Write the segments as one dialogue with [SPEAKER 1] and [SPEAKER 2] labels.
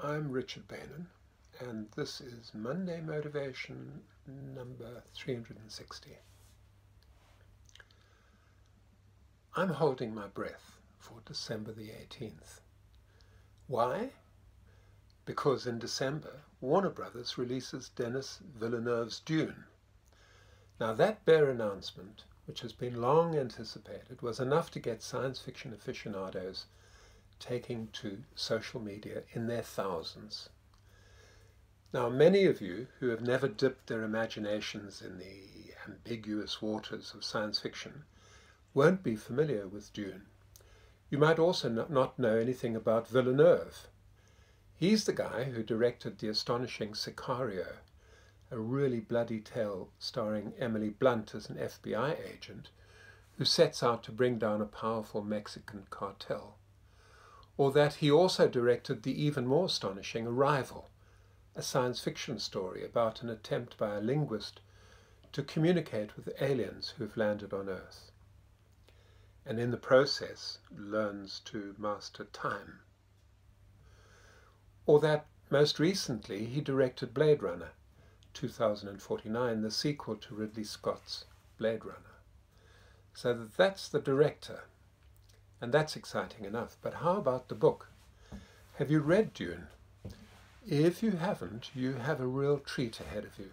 [SPEAKER 1] I'm Richard Beynon, and this is Monday Motivation number 360. I'm holding my breath for December the 18th. Why? Because in December, Warner Brothers releases Denis Villeneuve's Dune. Now that bare announcement, which has been long anticipated, was enough to get science fiction aficionados taking to social media in their thousands. Now, many of you who have never dipped their imaginations in the ambiguous waters of science fiction won't be familiar with Dune. You might also not know anything about Villeneuve. He's the guy who directed the astonishing Sicario, a really bloody tale starring Emily Blunt as an FBI agent who sets out to bring down a powerful Mexican cartel. Or that he also directed the even more astonishing Arrival, a science fiction story about an attempt by a linguist to communicate with aliens who've landed on Earth, and in the process learns to master time. Or that most recently he directed Blade Runner 2049, the sequel to Ridley Scott's Blade Runner. So that's the director. And that's exciting enough. But how about the book? Have you read Dune? If you haven't, you have a real treat ahead of you.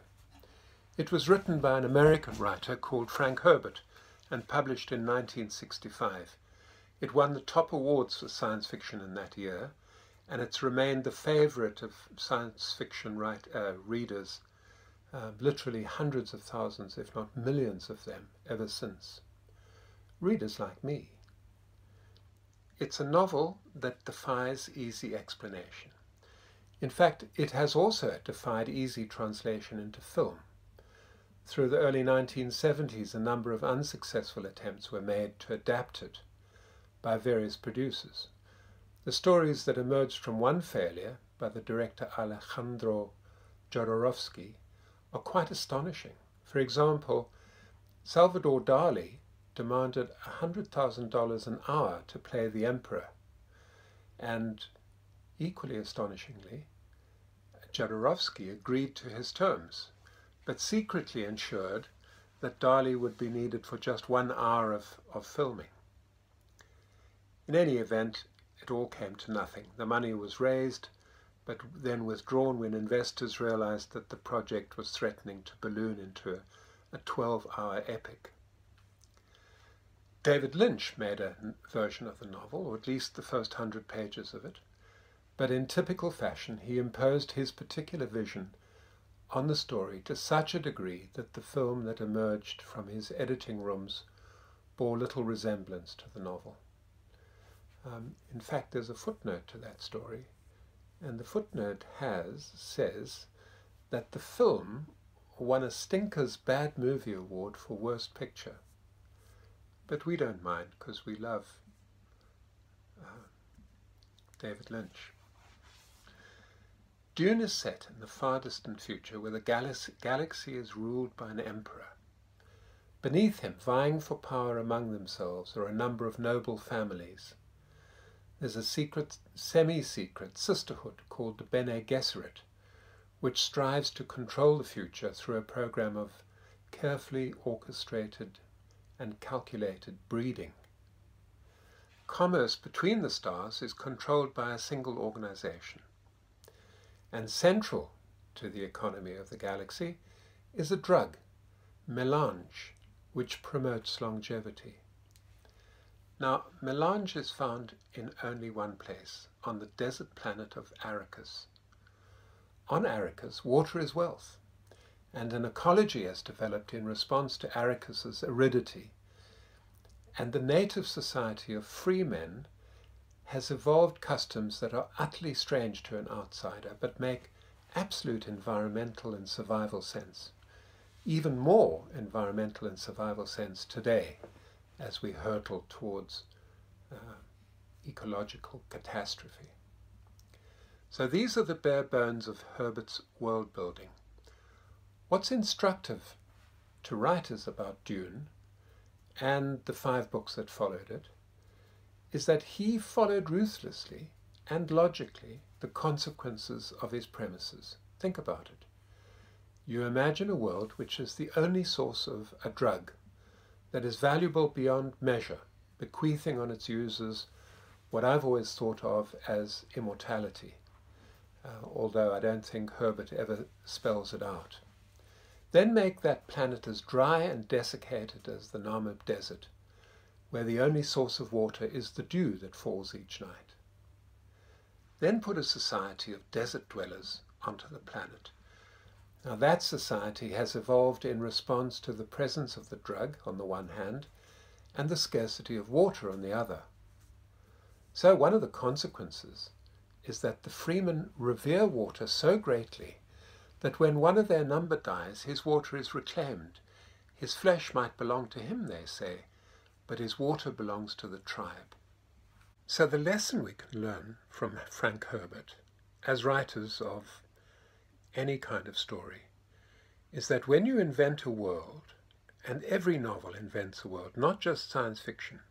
[SPEAKER 1] It was written by an American writer called Frank Herbert and published in 1965. It won the top awards for science fiction in that year, and it's remained the favorite of science fiction readers, literally hundreds of thousands, if not millions of them, ever since. Readers like me. It's a novel that defies easy explanation. In fact, it has also defied easy translation into film. Through the early 1970s, a number of unsuccessful attempts were made to adapt it by various producers. The stories that emerged from one failure by the director Alejandro Jodorowsky are quite astonishing. For example, Salvador Dali demanded $100,000 an hour to play the emperor, and equally astonishingly, Jodorowsky agreed to his terms, but secretly ensured that Dali would be needed for just 1 hour of filming. In any event, it all came to nothing. The money was raised, but then withdrawn when investors realized that the project was threatening to balloon into a 12-hour epic. David Lynch made a version of the novel, or at least the first 100 pages of it, but in typical fashion he imposed his particular vision on the story to such a degree that the film that emerged from his editing rooms bore little resemblance to the novel. In fact, there's a footnote to that story, and the footnote says that the film won a Stinker's Bad Movie Award for Worst Picture. But we don't mind, because we love David Lynch. Dune is set in the far distant future where the galaxy is ruled by an emperor. Beneath him, vying for power among themselves, are a number of noble families. There's a secret, semi-secret sisterhood called the Bene Gesserit, which strives to control the future through a program of carefully orchestrated and calculated breeding. Commerce between the stars is controlled by a single organization. And central to the economy of the galaxy is a drug, melange, which promotes longevity. Now, melange is found in only one place, on the desert planet of Arrakis. On Arrakis, water is wealth, and an ecology has developed in response to Arrakis's aridity. And the native society of free men has evolved customs that are utterly strange to an outsider, but make absolute environmental and survival sense. Even more environmental and survival sense today, as we hurtle towards ecological catastrophe. So these are the bare bones of Herbert's world building. What's instructive to writers about Dune, and the 5 books that followed it, is that he followed ruthlessly and logically the consequences of his premises. Think about it. You imagine a world which is the only source of a drug that is valuable beyond measure, bequeathing on its users what I've always thought of as immortality, although I don't think Herbert ever spells it out. Then make that planet as dry and desiccated as the Namib Desert, where the only source of water is the dew that falls each night. Then put a society of desert dwellers onto the planet. Now that society has evolved in response to the presence of the drug on the one hand and the scarcity of water on the other. So one of the consequences is that the freemen revere water so greatly that when one of their number dies, his water is reclaimed. His flesh might belong to him, they say, but his water belongs to the tribe. So the lesson we can learn from Frank Herbert, as writers of any kind of story, is that when you invent a world, and every novel invents a world, not just science fiction,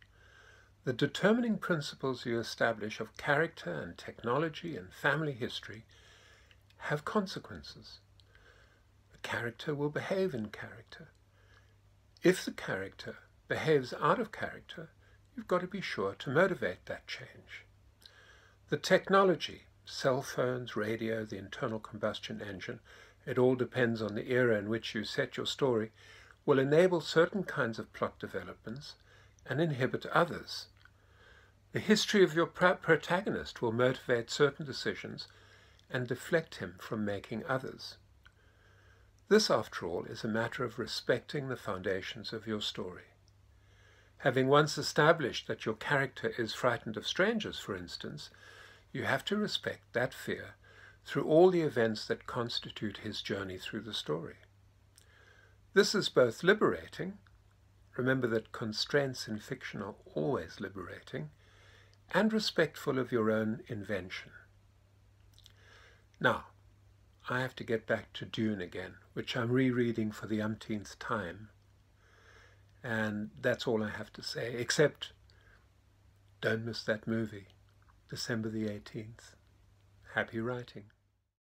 [SPEAKER 1] the determining principles you establish of character and technology and family history have consequences. The character will behave in character. If the character behaves out of character, you've got to be sure to motivate that change. The technology, cell phones, radio, the internal combustion engine, it all depends on the era in which you set your story, will enable certain kinds of plot developments and inhibit others. The history of your protagonist will motivate certain decisions and deflect him from making others. This, after all, is a matter of respecting the foundations of your story. Having once established that your character is frightened of strangers, for instance, you have to respect that fear through all the events that constitute his journey through the story. This is both liberating, remember that constraints in fiction are always liberating, and respectful of your own invention. Now, I have to get back to Dune again, which I'm rereading for the umpteenth time. And that's all I have to say, except don't miss that movie, December the 18th. Happy writing.